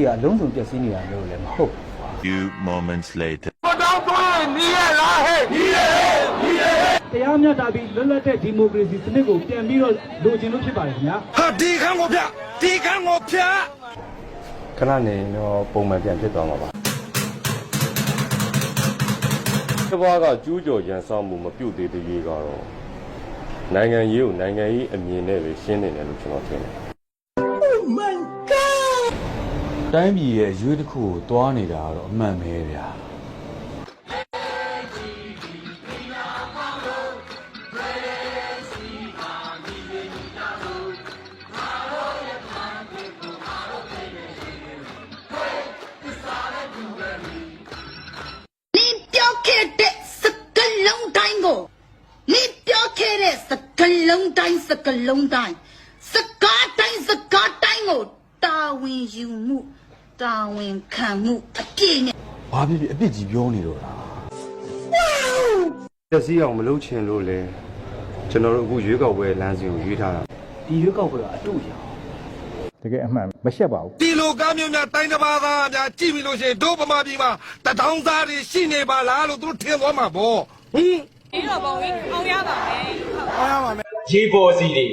တွေကအလုံးစုံပြည့်စည်နေတာမျိုးလည်းမဟုတ် Few moments later တရားမျှတပြီးလွတ်လပ်တဲ့ဒီမိုကရေစီစနစ်ကိုပြန်ပြီးတော့လိုချင်လို့ဖြစ်ပါတယ်ခင်ဗျာဟာဒီခန်းကိုဖျခဏနေတော့ပုံမှန်ပြန်ဖြစ်သွားမှာပါတဘာကကျူးကျော်ရန်ဆောင်မှုမပြုတ်သေးတဲ့ရေးကတော့နိုင်ငံရေးကိုနိုင်ငံရေးအမြင်နဲ့ပဲရှင်းနေတယ်လို့ကျွန်တော်ထင်တယ် တိုင်းပြည်ရဲ့ရွေးတစ်ခုကိုတွားနေတာတော့အမှန်ပဲဗျာ 你表开的是个龙蛋个，你表开的是个龙蛋，是个龙蛋，是个蛋是个蛋个，大文有目，大文看目，别呢。 ဘာဖြစ်ဖြစ်အပြစ်ကြီးပြောနေတော့လား ပျက်စီးအောင်မလုပ်ချင်လို့လေကျွန်တော်တို့အခုရွေးကောက်ပွဲလမ်းစဉ်ကိုရွေးထားတာ ဒီရွေးကောက်ပွဲကအတူရအောင် တကယ်အမှန်မရှက်ပါဘူး ဒီလိုကားမျိုးများတိုင်းတစ်ပါးသားများကြည့်ပြီးလို့ရှိရင်တို့ဗမာပြည်မှာတထောင်သားတွေရှိနေပါလားလို့သူတို့ထင်သွားမှာပေါ့ဟင် ဒီတော့ပေါ့ဝင်အောင်ရပါမယ် အားရပါမယ် ရေပေါ်စီတွေ